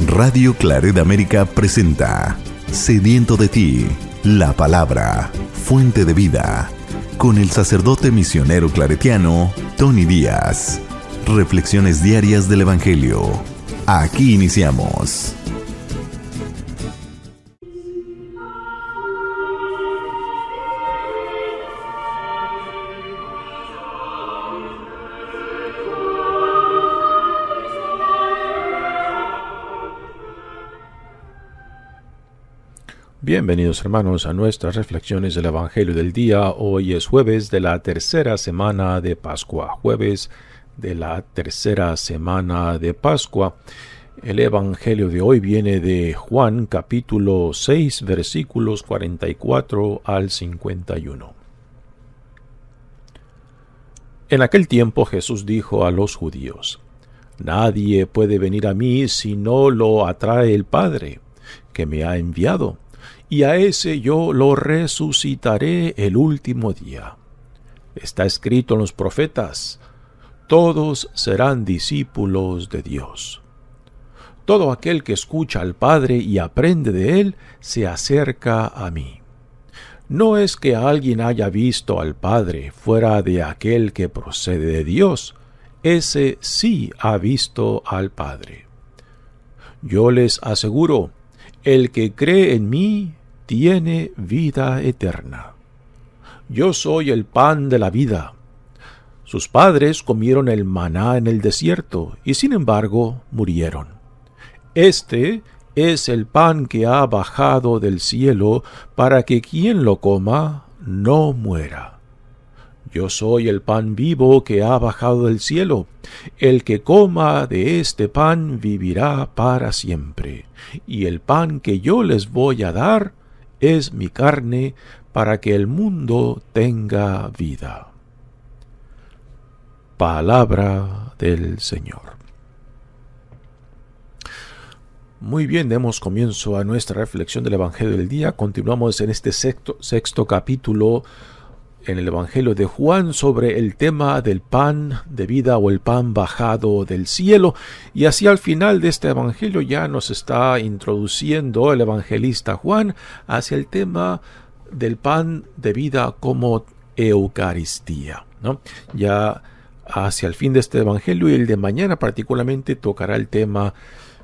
Radio Claret América presenta Sediento de ti, la palabra, fuente de vida, con el sacerdote misionero claretiano Tony Díaz. Reflexiones diarias del Evangelio. Aquí iniciamos. Bienvenidos hermanos a nuestras reflexiones del Evangelio del día. Hoy es jueves de la tercera semana de Pascua. Jueves de la tercera semana de Pascua. El Evangelio de hoy viene de Juan capítulo 6 versículos 44 al 51. En aquel tiempo Jesús dijo a los judíos: Nadie puede venir a mí si no lo atrae el Padre, que me ha enviado. Y a ese yo lo resucitaré el último día. Está escrito en los profetas: todos serán discípulos de Dios. Todo aquel que escucha al Padre y aprende de él, se acerca a mí. No es que alguien haya visto al Padre fuera de aquel que procede de Dios. Ese sí ha visto al Padre. Yo les aseguro, el que cree en mí tiene vida eterna. Yo soy el pan de la vida. Sus padres comieron el maná en el desierto y sin embargo murieron. Este es el pan que ha bajado del cielo para que quien lo coma no muera. Yo soy el pan vivo que ha bajado del cielo. El que coma de este pan vivirá para siempre. Y el pan que yo les voy a dar es mi carne, para que el mundo tenga vida. Palabra del Señor. Muy bien, demos comienzo a nuestra reflexión del Evangelio del día. Continuamos en este sexto capítulo en el Evangelio de Juan sobre el tema del pan de vida o el pan bajado del cielo. Y así al final de este Evangelio ya nos está introduciendo el evangelista Juan hacia el tema del pan de vida como Eucaristía, ¿no? Ya hacia el fin de este Evangelio y el de mañana particularmente tocará el tema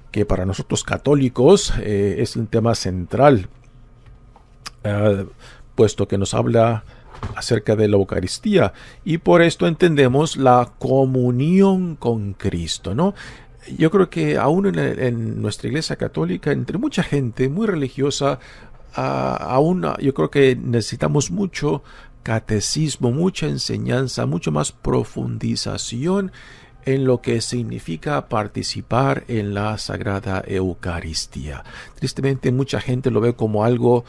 que para nosotros católicos es un tema central, puesto que nos habla acerca de la Eucaristía, y por esto entendemos la comunión con Cristo, ¿no? Yo creo que aún en nuestra Iglesia Católica, entre mucha gente muy religiosa, aún yo creo que necesitamos mucho catecismo, mucha enseñanza, mucho más profundización en lo que significa participar en la Sagrada Eucaristía. Tristemente mucha gente lo ve como algo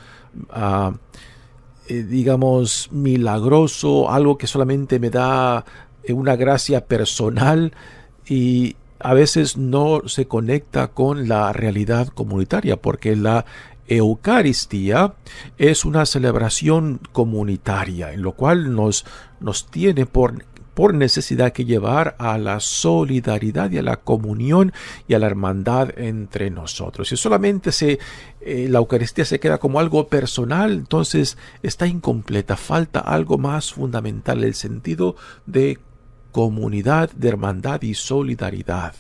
digamos, milagroso, algo que solamente me da una gracia personal y a veces no se conecta con la realidad comunitaria, porque la Eucaristía es una celebración comunitaria, en lo cual nos tiene por necesidad que llevar a la solidaridad y a la comunión y a la hermandad entre nosotros. Si solamente la Eucaristía se queda como algo personal, entonces está incompleta, falta algo más fundamental, el sentido de comunidad, de hermandad y solidaridad.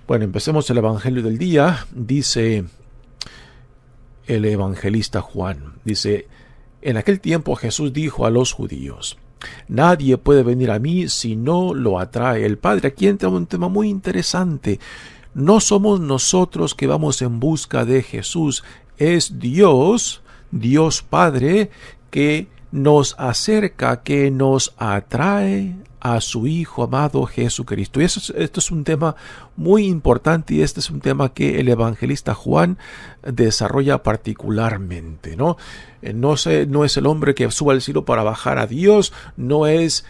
Bueno, empecemos el Evangelio del día. Dice el evangelista Juan, dice: en aquel tiempo Jesús dijo a los judíos: Nadie puede venir a mí si no lo atrae el Padre. Aquí entra un tema muy interesante. No somos nosotros que vamos en busca de Jesús, es Dios Padre, que nos acerca, que nos atrae a su Hijo amado Jesucristo. Y esto es un tema muy importante, y este es un tema que el evangelista Juan desarrolla particularmente, ¿no? No es el hombre que suba al cielo para bajar a Dios, no es,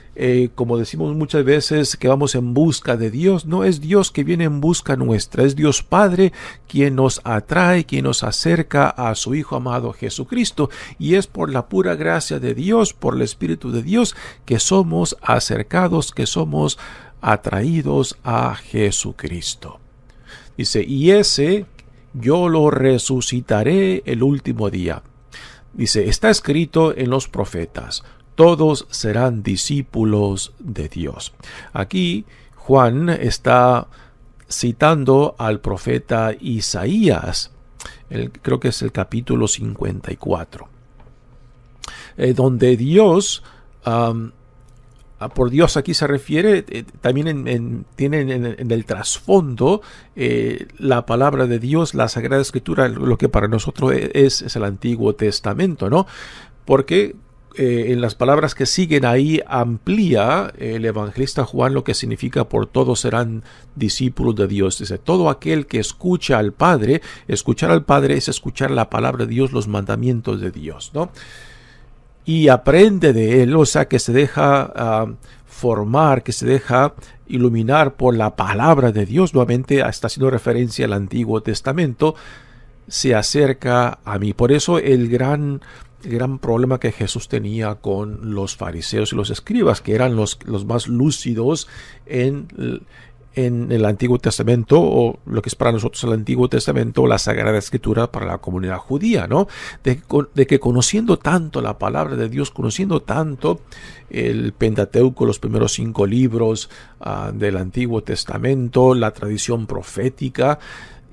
como decimos muchas veces, que vamos en busca de Dios, no es Dios que viene en busca nuestra, es Dios Padre quien nos atrae, quien nos acerca a su Hijo amado Jesucristo, y es por la pura gracia de Dios, por el Espíritu de Dios, que somos acercados, que somos atraídos a Jesucristo. Dice, y ese yo lo resucitaré el último día. Dice, está escrito en los profetas, todos serán discípulos de Dios. Aquí Juan está citando al profeta Isaías, creo que es el capítulo 54, donde Dios, por Dios aquí se refiere, también tiene en el trasfondo la palabra de Dios, la Sagrada Escritura, lo que para nosotros es el Antiguo Testamento, ¿no? Porque en las palabras que siguen ahí amplía el evangelista Juan lo que significa por todos serán discípulos de Dios. Dice, todo aquel que escucha al Padre, escuchar al Padre es escuchar la palabra de Dios, los mandamientos de Dios, ¿no? Y aprende de él, o sea, que se deja formar, que se deja iluminar por la palabra de Dios. Nuevamente está haciendo referencia al Antiguo Testamento, se acerca a mí. Por eso el gran problema que Jesús tenía con los fariseos y los escribas, que eran los más lúcidos en el Antiguo Testamento, o lo que es para nosotros el Antiguo Testamento, la Sagrada Escritura para la comunidad judía, ¿no? De que conociendo tanto la palabra de Dios, conociendo tanto el Pentateuco, los primeros 5 libros del Antiguo Testamento, la tradición profética,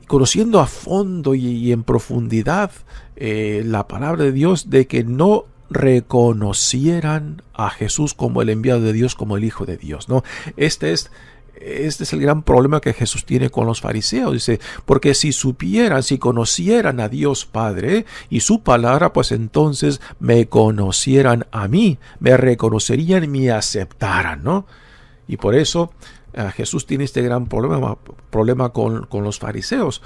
conociendo a fondo y en profundidad la palabra de Dios, de que no reconocieran a Jesús como el enviado de Dios, como el Hijo de Dios, ¿no? Este es el gran problema que Jesús tiene con los fariseos. Dice, porque si supieran, si conocieran a Dios Padre y su palabra, pues entonces me conocieran a mí, me reconocerían y me aceptaran, ¿no? Y por eso Jesús tiene este gran problema con los fariseos,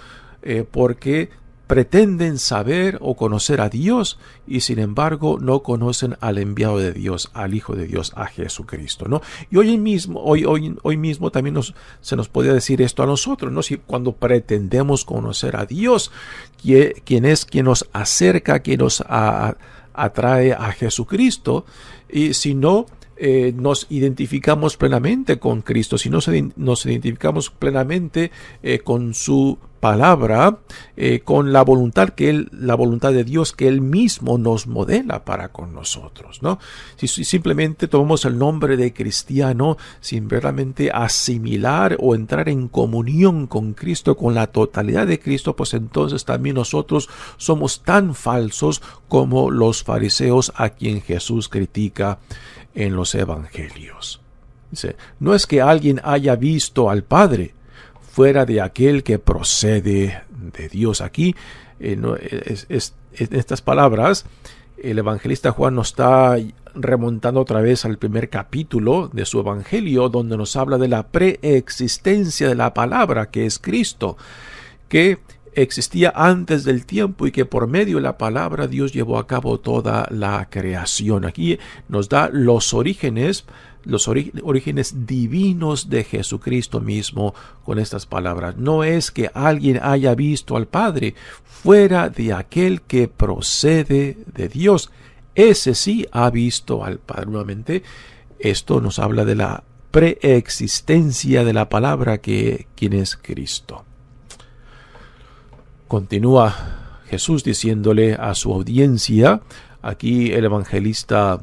porque pretenden saber o conocer a Dios y sin embargo no conocen al enviado de Dios, al Hijo de Dios, a Jesucristo, ¿no? Y hoy mismo también se nos podría decir esto a nosotros, ¿no? Si cuando pretendemos conocer a Dios, quien nos acerca, quien nos atrae a Jesucristo, y si no nos identificamos plenamente con Cristo, si no nos identificamos plenamente con su palabra, con la voluntad de Dios que Él mismo nos modela para con nosotros, ¿no? Si simplemente tomamos el nombre de cristiano sin verdaderamente asimilar o entrar en comunión con Cristo, con la totalidad de Cristo, pues entonces también nosotros somos tan falsos como los fariseos a quien Jesús critica en los evangelios. Dice, no es que alguien haya visto al Padre fuera de aquel que procede de Dios. Aquí, en estas palabras, el evangelista Juan nos está remontando otra vez al primer capítulo de su evangelio, donde nos habla de la preexistencia de la palabra, que es Cristo, que existía antes del tiempo y que por medio de la palabra Dios llevó a cabo toda la creación. Aquí nos da los orígenes divinos de Jesucristo mismo con estas palabras. No es que alguien haya visto al Padre fuera de aquel que procede de Dios. Ese sí ha visto al Padre. Nuevamente, esto nos habla de la preexistencia de la palabra, quien es Cristo. Continúa Jesús diciéndole a su audiencia, aquí el evangelista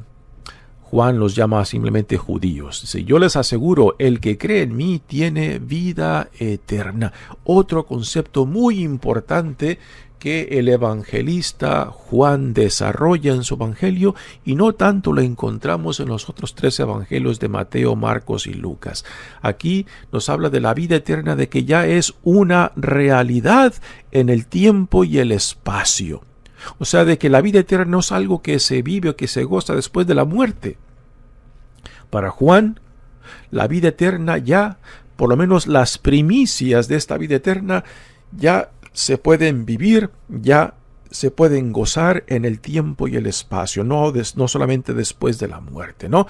Juan los llama simplemente judíos. Dice, yo les aseguro, el que cree en mí tiene vida eterna. Otro concepto muy importante que el evangelista Juan desarrolla en su evangelio, y no tanto lo encontramos en los otros 3 evangelios de Mateo, Marcos y Lucas. Aquí nos habla de la vida eterna, de que ya es una realidad en el tiempo y el espacio. O sea, de que la vida eterna no es algo que se vive o que se goza después de la muerte. Para Juan, la vida eterna ya, por lo menos las primicias de esta vida eterna, ya se pueden vivir, ya se pueden gozar en el tiempo y el espacio, no solamente después de la muerte, ¿no?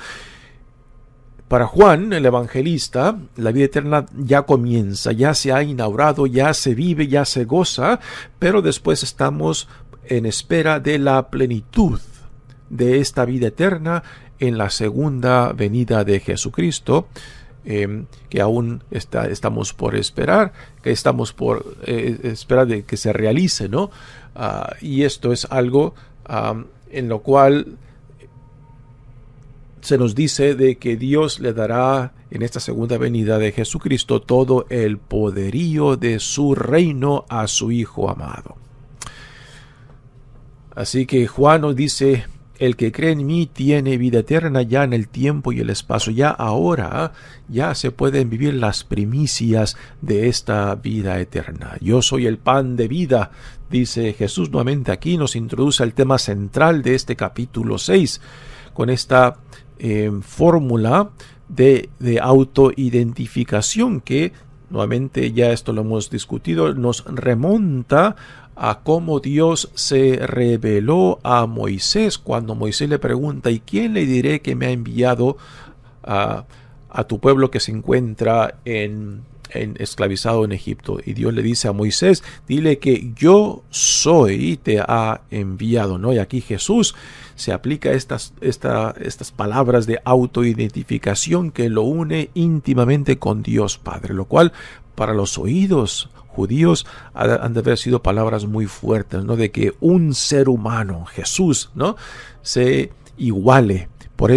Para Juan, el evangelista, la vida eterna ya comienza, ya se ha inaugurado, ya se vive, ya se goza, pero después estamos en espera de la plenitud de esta vida eterna en la segunda venida de Jesucristo, que aún estamos por esperar, que estamos por esperar de que se realice, ¿no? Y esto es algo en lo cual se nos dice de que Dios le dará en esta segunda venida de Jesucristo todo el poderío de su reino a su Hijo amado. Así que Juan nos dice: el que cree en mí tiene vida eterna ya en el tiempo y el espacio. Ya ahora, ya se pueden vivir las primicias de esta vida eterna. Yo soy el pan de vida, dice Jesús nuevamente aquí. Nos introduce al tema central de este capítulo 6, con esta fórmula de autoidentificación que, nuevamente ya esto lo hemos discutido, nos remonta a cómo Dios se reveló a Moisés cuando Moisés le pregunta: ¿y quién le diré que me ha enviado a tu pueblo que se encuentra esclavizado en Egipto? Y Dios le dice a Moisés: dile que yo soy, te ha enviado, ¿no? Y aquí Jesús se aplica estas palabras de autoidentificación que lo une íntimamente con Dios Padre, lo cual para los oídos judíos han de haber sido palabras muy fuertes, ¿no? De que un ser humano, Jesús, ¿no?, se iguale. Por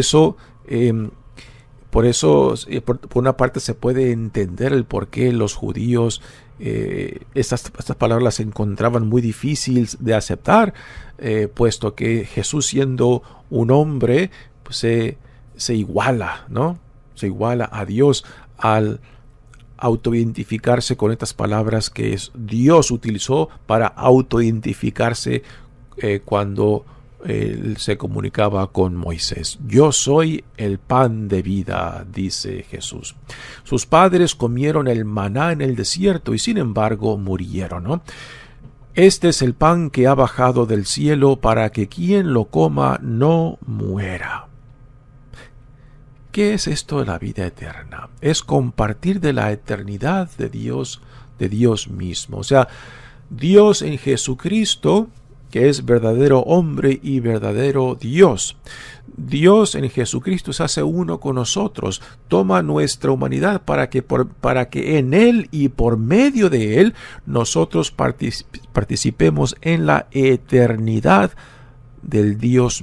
una parte se puede entender el por qué los judíos estas palabras las encontraban muy difíciles de aceptar, puesto que Jesús, siendo un hombre, pues se iguala, ¿no? Se iguala a Dios al autoidentificarse con estas palabras que Dios utilizó para autoidentificarse cuando él se comunicaba con Moisés. Yo soy el pan de vida, dice Jesús. Sus padres comieron el maná en el desierto y sin embargo murieron, ¿no? Este es el pan que ha bajado del cielo para que quien lo coma no muera. ¿Qué es esto de la vida eterna? Es compartir de la eternidad de Dios mismo. O sea, Dios en Jesucristo, que es verdadero hombre y verdadero Dios. Dios en Jesucristo se hace uno con nosotros, toma nuestra humanidad para que en Él y por medio de Él nosotros participemos en la eternidad de Dios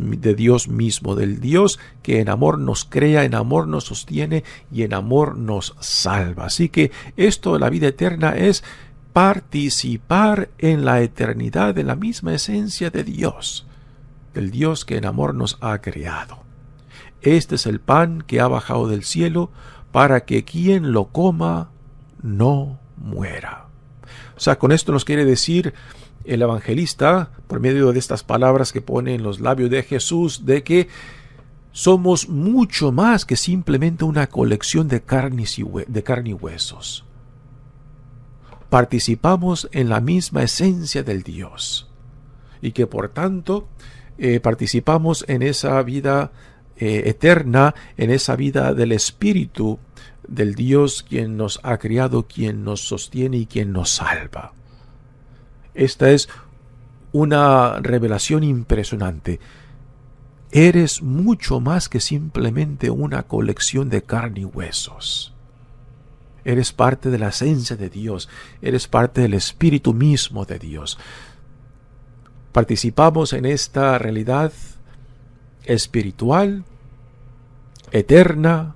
mismo, del Dios que en amor nos crea, en amor nos sostiene y en amor nos salva. Así que esto de la vida eterna es participar en la eternidad de la misma esencia de Dios, del Dios que en amor nos ha creado. Este es el pan que ha bajado del cielo para que quien lo coma no muera. O sea, con esto nos quiere decir el evangelista, por medio de estas palabras que pone en los labios de Jesús, de que somos mucho más que simplemente una colección de carne y huesos. Participamos en la misma esencia del Dios y que por tanto participamos en esa vida eterna, en esa vida del Espíritu del Dios quien nos ha criado, quien nos sostiene y quien nos salva. Esta es una revelación impresionante. Eres mucho más que simplemente una colección de carne y huesos. Eres parte de la esencia de Dios. Eres parte del Espíritu mismo de Dios. Participamos en esta realidad espiritual, eterna,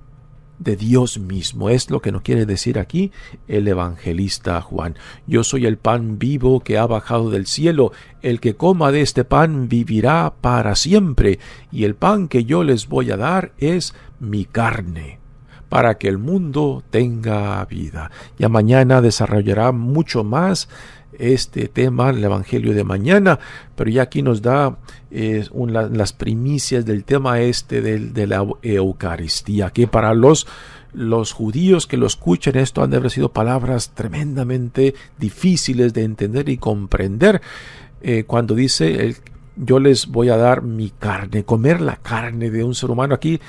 de Dios mismo. Es lo que nos quiere decir aquí el evangelista Juan. Yo soy el pan vivo que ha bajado del cielo. El que coma de este pan vivirá para siempre. Y el pan que yo les voy a dar es mi carne, para que el mundo tenga vida. Ya mañana desarrollará mucho más este tema, el Evangelio de mañana, pero ya aquí nos da las primicias del tema de la Eucaristía, que para los judíos que lo escuchen esto han de haber sido palabras tremendamente difíciles de entender y comprender, cuando dice yo les voy a dar mi carne, comer la carne de un ser humano. Aquí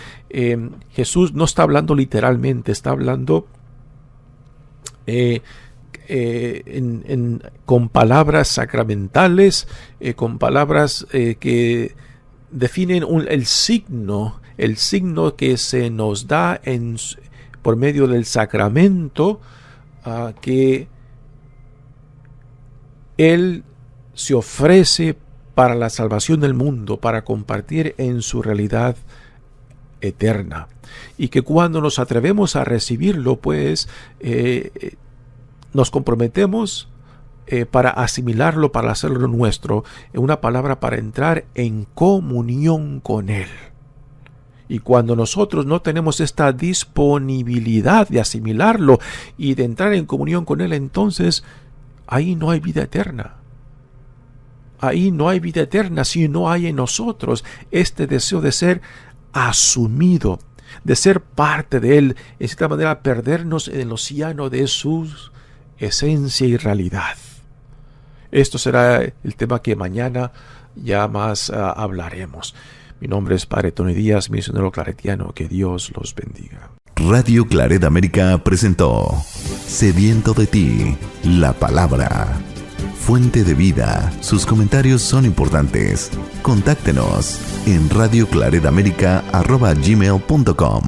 Jesús no está hablando literalmente, está hablando con palabras sacramentales, con palabras que definen el signo que se nos da por medio del sacramento, que Él se ofrece para la salvación del mundo, para compartir en su realidad eterna. Y que cuando nos atrevemos a recibirlo, pues nos comprometemos para asimilarlo, para hacerlo nuestro, en una palabra, para entrar en comunión con Él. Y cuando nosotros no tenemos esta disponibilidad de asimilarlo y de entrar en comunión con Él, entonces ahí no hay vida eterna. Ahí no hay vida eterna si no hay en nosotros este deseo de ser asumido, de ser parte de Él, en cierta manera perdernos en el océano de su esencia y realidad. Esto será el tema que mañana ya más hablaremos. Mi nombre es Padre Tony Díaz, misionero claretiano. Que Dios los bendiga. Radio Claret América presentó Sediento de ti, la palabra. Fuente de vida. Sus comentarios son importantes. Contáctenos en radioclaretamerica@gmail.com.